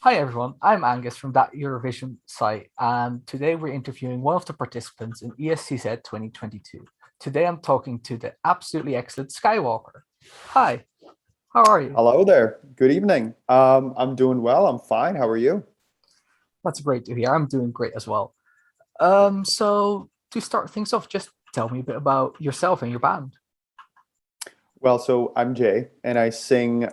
Hi everyone, I'm Angus from that Eurovision site, and today we're interviewing one of the participants in ESCZ 2022. Today I'm talking to the absolutely excellent Skywalker. Hi, how are you? Hello there. Good evening. I'm doing well. I'm fine. How are you? That's great to hear. I'm doing great as well. So to start things off, just tell me a bit about yourself and your band. Well, so I'm Jay, and I sing in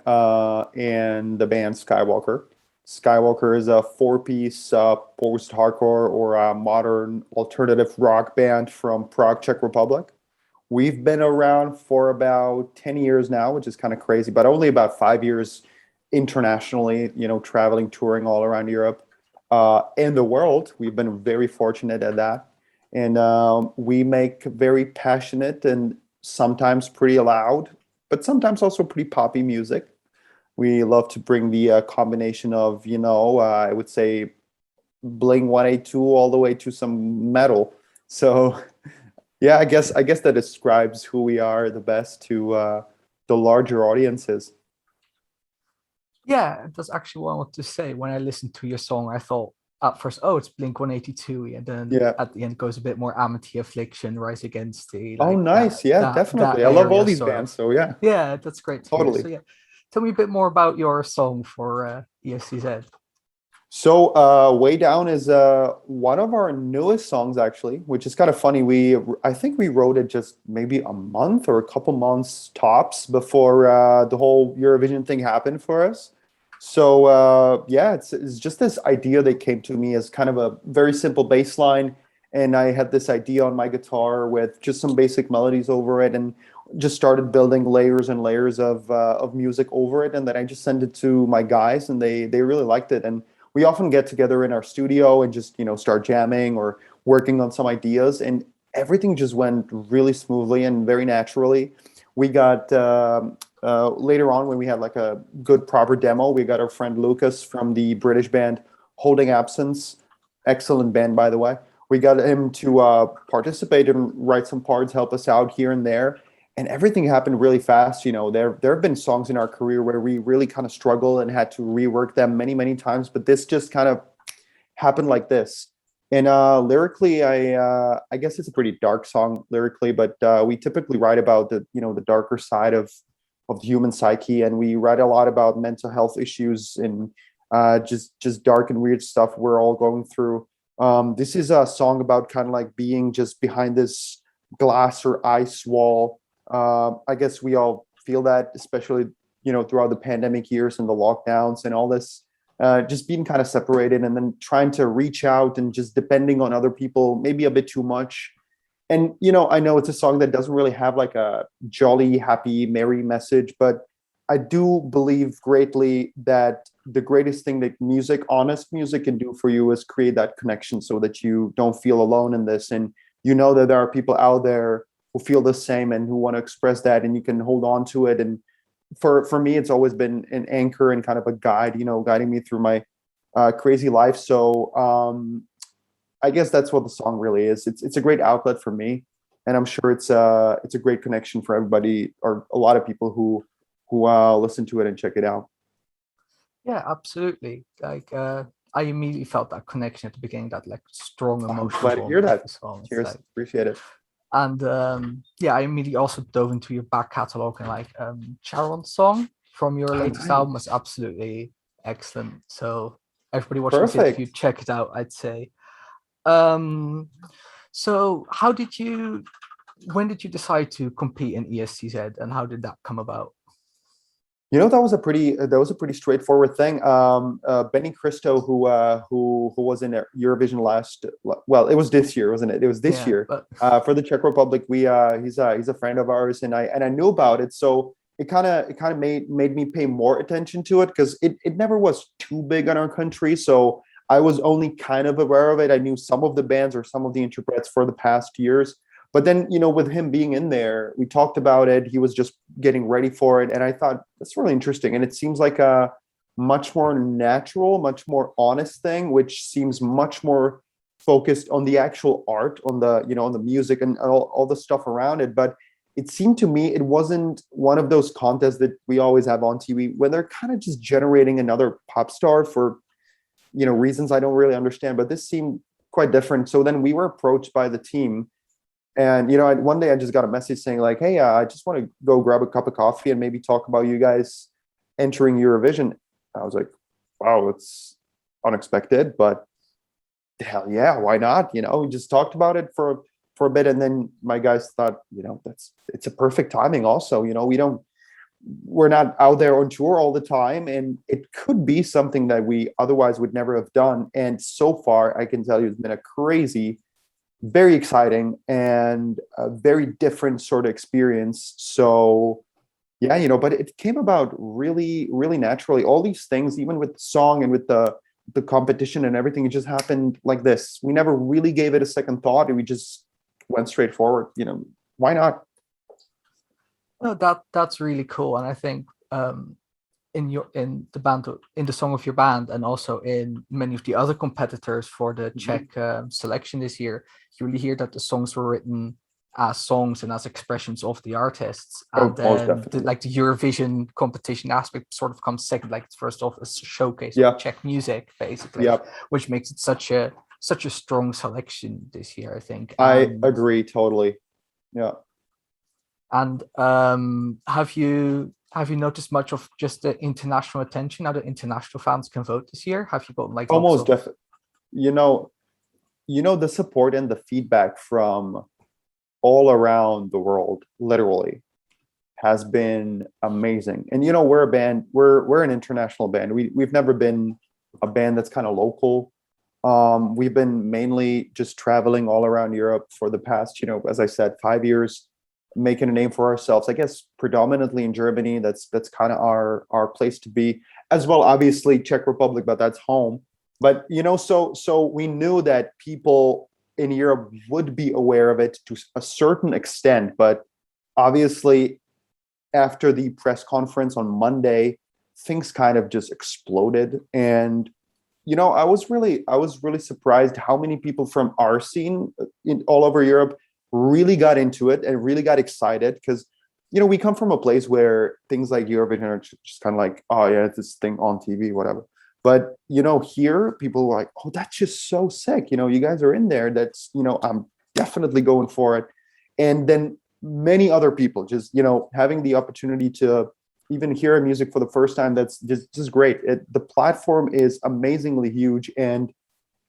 the band Skywalker. Skywalker is a four-piece post-hardcore or modern alternative rock band from Prague, Czech Republic. We've been around for about 10 years now, which is kind of crazy, but only about 5 years internationally, traveling, touring all around Europe and the world. We've been very fortunate at that. And we make very passionate and sometimes pretty loud, but sometimes also pretty poppy music. We love to bring the combination of, I would say Bling 182 all the way to some metal. So yeah, I guess that describes who we are the best to the larger audiences. Yeah, that's actually what I want to say. When I listened to your song, I thought at first, oh, it's Blink 182, and then Yeah. at the end goes a bit more Amity Affliction, Rise Against the Oh, like that nice. Yeah, that definitely. I love all area these sort of. bands. So yeah, Yeah, that's great to hear. totally. So yeah, tell me a bit more about your song for ESCZ. So Way Down is one of our newest songs actually, which is kind of funny. I think we wrote it just maybe a month or a couple months tops before the whole Eurovision thing happened for us. So yeah, it's just this idea that came to me as kind of a very simple bass line, and I had this idea on my guitar with just some basic melodies over it, and just started building layers and layers of music over it, and then I just sent it to my guys, and they really liked it. And we often get together in our studio and just start jamming or working on some ideas, and everything just went really smoothly and very naturally. We got later on, when we had like a good proper demo, we got our friend Lucas from the British band Holding Absence, excellent band by the way. We got him to participate and write some parts, help us out here and there, and everything happened really fast. There have been songs in our career where we really kind of struggle and had to rework them many times, but this just kind of happened like this. And lyrically, I guess it's a pretty dark song lyrically, but we typically write about the darker side of the human psyche, and we write a lot about mental health issues and just dark and weird stuff we're all going through. This is a song about kind of like being just behind this glass or ice wall. I guess we all feel that, especially throughout the pandemic years and the lockdowns and all this, just being kind of separated and then trying to reach out and just depending on other people maybe a bit too much. And I know it's a song that doesn't really have like a jolly, happy, merry message, but I do believe greatly that the greatest thing that honest music, can do for you is create that connection so that you don't feel alone in this. And that there are people out there who feel the same and who want to express that, and you can hold on to it. And for me, it's always been an anchor and kind of a guide, guiding me through my crazy life. So I guess that's what the song really is. It's a great outlet for me, and I'm sure it's a great connection for everybody or a lot of people who listen to it and check it out. Yeah, absolutely. I immediately felt that connection at the beginning, that like strong I'm emotional glad to hear bond with that. the song. It's Cheers, like, appreciate it. and yeah, I immediately also dove into your back catalog, and like Charon's song from your Oh, latest album nice. was absolutely excellent. So everybody watching this interview, Perfect. check it out, I'd say. Um, so how did you when did you decide to compete in ESCZ, and how did that come about? That was a pretty straightforward thing. Benny Cristo, who was in Eurovision well, it was this year, wasn't it? It was this Yeah, year but for the Czech Republic. He's a friend of ours, and I knew about it, so it kind of made me pay more attention to it because it never was too big in our country. So I was only kind of aware of it. I knew some of the bands or some of the interprets for the past years, but then with him being in there, we talked about it. He was just getting ready for it, and I thought that's really interesting. And it seems like a much more natural, much more honest thing, which seems much more focused on the actual art, on the music and all the stuff around it. But it seemed to me it wasn't one of those contests that we always have on TV where they're kind of just generating another pop star for reasons I don't really understand, but this seemed quite different. So then we were approached by the team, and one day I just got a message saying like, "Hey, I just want to go grab a cup of coffee and maybe talk about you guys entering Eurovision." I was like, "Wow, it's unexpected, but hell yeah, why not?" We just talked about it for a bit, and then my guys thought, it's a perfect timing. Also, we're not out there on tour all the time, and it could be something that we otherwise would never have done. And so far, I can tell you, it's been a crazy, very exciting, and a very different sort of experience. So yeah, but it came about really, really naturally. All these things, even with the song and with the competition and everything, it just happened like this. We never really gave it a second thought, and we just went straight forward. Why not? No, that's really cool, and I think in the band, in the song of your band, and also in many of the other competitors for the Czech selection this year, you really hear that the songs were written as songs and as expressions of the artists, and Most then definitely. like the Eurovision competition aspect sort of comes second. Like it's first off a showcase Yeah. of Czech music, basically, Yep. which makes it such a strong selection this year, I think. I agree totally. Yeah. And have you noticed much of just the international attention? Now the international fans can vote this year. Have you gotten like Almost definitely. The support and the feedback from all around the world, literally, has been amazing. And we're a band. We're an international band. We've never been a band that's kind of local. We've been mainly just traveling all around Europe for the past, as I said, 5 years, making a name for ourselves. I guess predominantly in Germany. That's kind of our place to be, as well. Obviously, Czech Republic, but that's home. But so we knew that people in Europe would be aware of it to a certain extent. But obviously, after the press conference on Monday, things kind of just exploded. And I was really surprised how many people from our scene all over Europe really got into it and really got excited, because we come from a place where things like Eurovision are just kind of like, oh yeah, it's this thing on TV, whatever. But here people were like, oh, that's just so sick. You guys are in there. That's I'm definitely going for it. And then many other people just having the opportunity to even hear music for the first time. That's just great. The platform is amazingly huge, and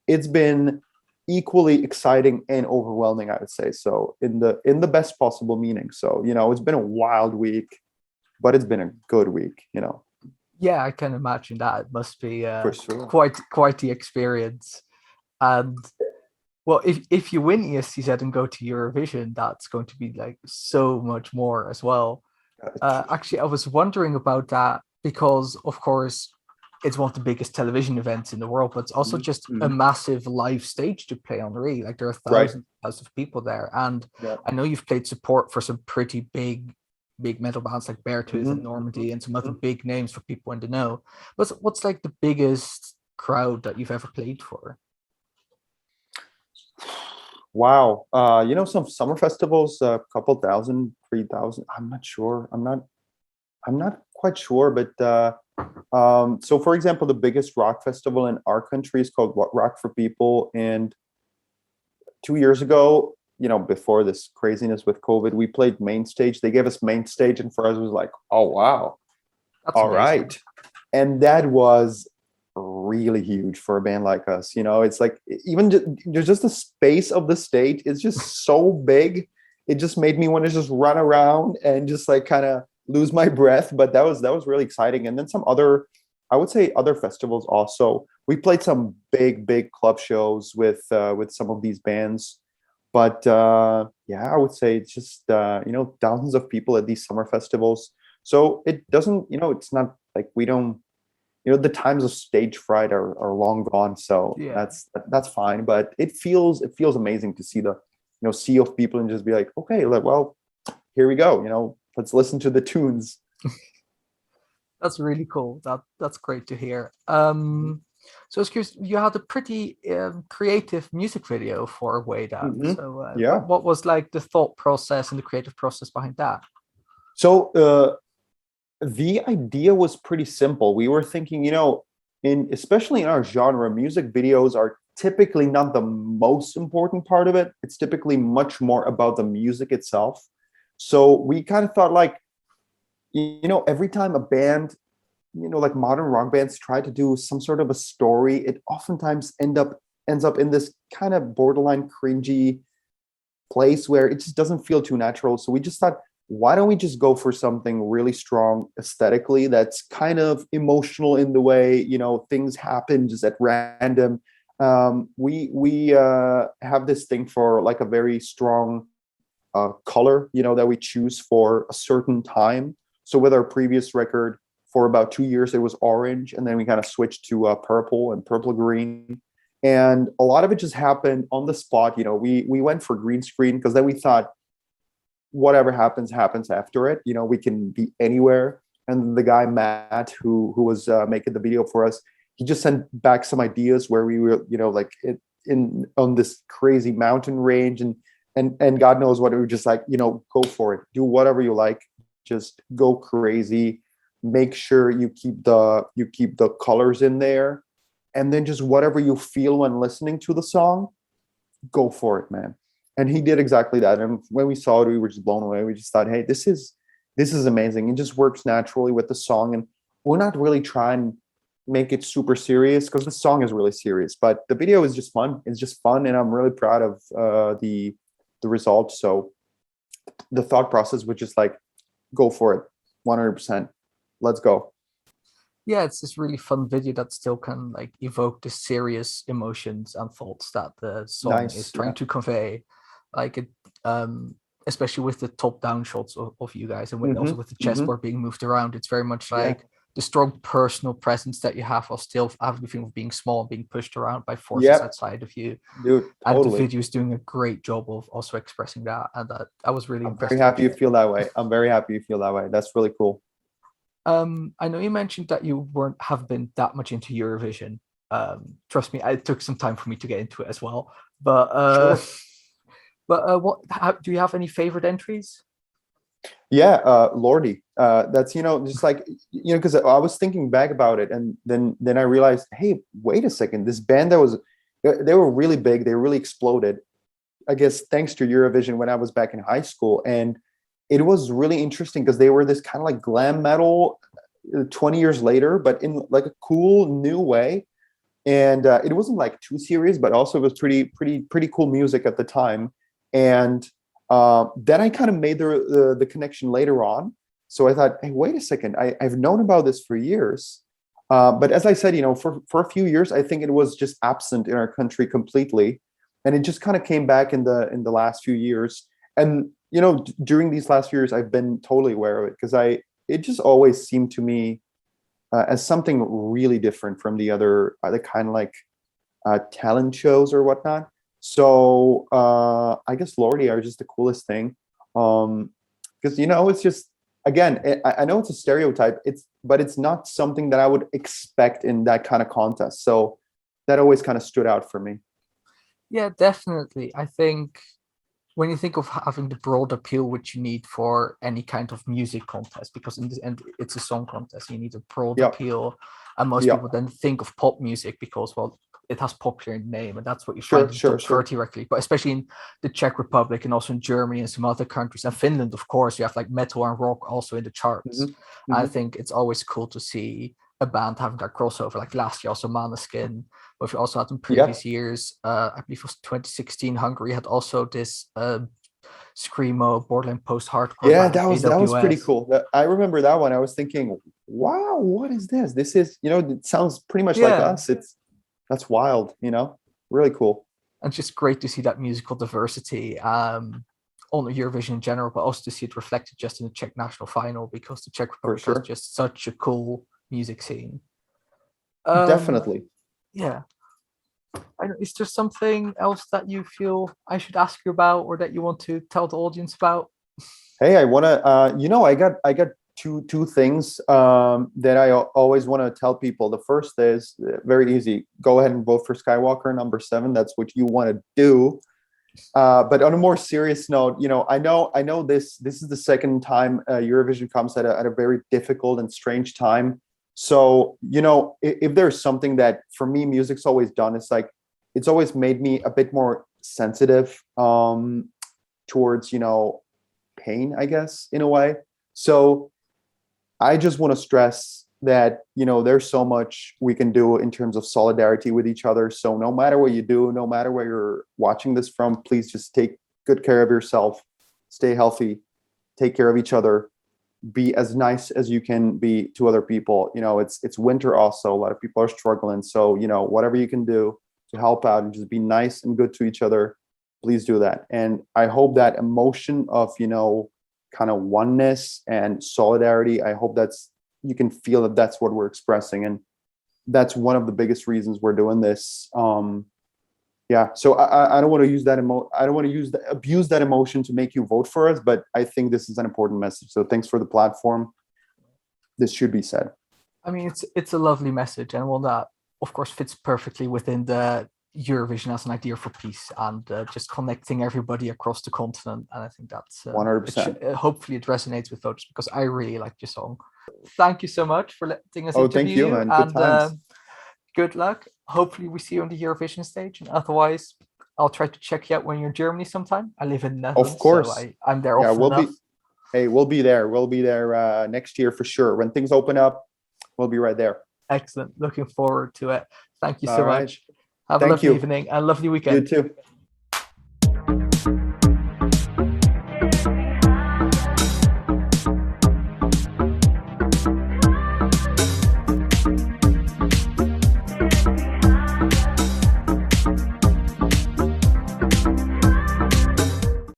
it's been equally exciting and overwhelming, I would say. So in the best possible meaning. So it's been a wild week, but it's been a good week. Yeah, I can imagine that. It must be For sure. quite the experience. And well, if you win ESCZ and go to Eurovision, that's going to be like so much more as well. Actually, I was wondering about that because, of course, it's one of the biggest television events in the world, but it's also just a massive live stage to play on. Really, like there are thousands of people there, and I know you've played support for some pretty big metal bands like Beartooth and Normandy and some other big names for people in the know. What's like the biggest crowd that you've ever played for? Wow. Some summer festivals, a couple thousand, 3,000. I'm not sure. I'm not quite sure, but so for example, the biggest rock festival in our country is called Rock for People. And 2 years ago, before this craziness with COVID, we played main stage. They gave us main stage, and for us, it was like, oh wow, That's all amazing. right. And that was really huge for a band like us. It's like even just the space of the stage is just so big. It just made me want to just run around and just like kind of lose my breath. But that was really exciting. And then some other, I would say, other festivals also. We played some big club shows with some of these bands. But yeah, I would say it's just thousands of people at these summer festivals. So it doesn't, it's not like we don't, the times of stage fright are long gone. So Yeah. that's fine. But it feels amazing to see the sea of people and just be like, okay, well, here we go. Let's listen to the tunes. That's really cool. That's great to hear. So I was curious, you had a pretty creative music video for Way Down. So Yeah. what was like the thought process and the creative process behind that? So the idea was pretty simple. We were thinking, especially in our genre, music videos are typically not the most important part of it. It's typically much more about the music itself. So we kind of thought like, every time a band, like modern rock bands try to do some sort of a story, it oftentimes ends up in this kind of borderline cringy place where it just doesn't feel too natural. So we just thought, why don't we just go for something really strong aesthetically that's kind of emotional in the way, things happen just at random. We have this thing for like a very strong color, that we choose for a certain time. So with our previous record, for about 2 years, it was orange, and then we kind of switched to purple and purple green. And a lot of it just happened on the spot. We went for green screen because then we thought, whatever happens after it. We can be anywhere. And the guy Matt, who was making the video for us, he just sent back some ideas where we were, like on this crazy mountain range, and God knows what. We were just like, go for it, do whatever you like, just go crazy. Make sure you keep the colors in there, and then just whatever you feel when listening to the song, go for it, man. And he did exactly that. And when we saw it, we were just blown away. We just thought, hey, this is amazing. It just works naturally with the song, and we're not really trying to make it super serious because the song is really serious, but the video is just fun. It's just fun, and I'm really proud of the result. So the thought process was just like, go for it, 100%. Let's go. Yeah, it's this really fun video that still can like evoke the serious emotions and thoughts that the song is trying to convey. Like it, especially with the top-down shots of you guys, and also with the chessboard being moved around, it's very much like the strong personal presence that you have while still having the feeling of being small and being pushed around by forces outside of you. Dude, totally. And the video is doing a great job of also expressing that, and that I was really impressed. I'm very happy you feel that way. I'm very happy you feel that way. That's really cool. I know you mentioned that you have been that much into Eurovision. Trust me, it took some time for me to get into it as well. But do you have any favorite entries? Yeah, Lordi. That's just like because I was thinking back about it, and then I realized, hey, wait a second, this band they were really big, they really exploded, I guess thanks to Eurovision when I was back in high school, and it was really interesting because they were this kind of like glam metal 20 years later, but in like a cool new way. And it wasn't like too serious, but also it was pretty cool music at the time. And then I kind of made the connection later on. So I thought, hey, wait a second, I've known about this for years. But as I said, for a few years, I think it was just absent in our country completely. And it just kind of came back in the last few years. And during these last few years, I've been totally aware of it because it just always seemed to me as something really different from the kind of like talent shows or whatnot. So I guess Lordi are just the coolest thing because it's just, again, I know it's a stereotype, but it's not something that I would expect in that kind of contest. So that always kind of stood out for me. Yeah, definitely. I think when you think of having the broad appeal which you need for any kind of music contest, because in the end it's a song contest, you need a broad appeal, and most people then think of pop music because, well, it has popular in the name, and that's what you find in the top 30 regularly. But especially in the Czech Republic and also in Germany and some other countries, and Finland, of course, you have like metal and rock also in the charts. I think it's always cool to see a band having that crossover. Like last year, also Måneskin, but we also had in previous years, I believe it was 2016, Hungary had also this screamo, borderline post-hardcore. Yeah, that was pretty cool. I remember that one. I was thinking, wow, what is this? This is, it sounds pretty much like us. That's wild, really cool. And just great to see that musical diversity on Eurovision in general, but also to see it reflected just in the Czech national final, because the Czech Republic is just such a cool music scene. Definitely. Yeah. Is there something else that you feel I should ask you about, or that you want to tell the audience about? Hey, I want to, I got two things that I always want to tell people. The first is very easy. Go ahead and vote for Skywalker number 7. That's what you want to do. But on a more serious note, I know this is the second time Eurovision comes at a very difficult and strange time. So, if there's something that for me, music's always done, it's like, it's always made me a bit more sensitive towards, pain, I guess, in a way. So I just want to stress that, there's so much we can do in terms of solidarity with each other. So no matter what you do, no matter where you're watching this from, please just take good care of yourself, stay healthy, take care of each other, be as nice as you can be to other people. It's winter also. A lot of people are struggling. So, whatever you can do to help out and just be nice and good to each other, please do that. And I hope that emotion of, kind of oneness and solidarity, I hope you can feel that that's what we're expressing. And that's one of the biggest reasons we're doing this. Yeah. So I don't want to use that I don't want to abuse that emotion to make you vote for us, but I think this is an important message. So thanks for the platform. This should be said. I mean, it's a lovely message, and one that, of course, fits perfectly within the Eurovision as an idea for peace and just connecting everybody across the continent. And I think that's 100%. Hopefully it resonates with voters, because I really like your song. Thank you so much for letting us interview thank you, man. Good times. Good luck. Hopefully we see you on the Eurovision stage, and otherwise I'll try to check you out when you're in Germany sometime. I live in Netherlands, of course. so I'm there often enough. We'll be there. We'll be there next year for sure. When things open up, we'll be right there. Excellent. Looking forward to it. Thank you so much. Have a lovely evening and lovely weekend. You too.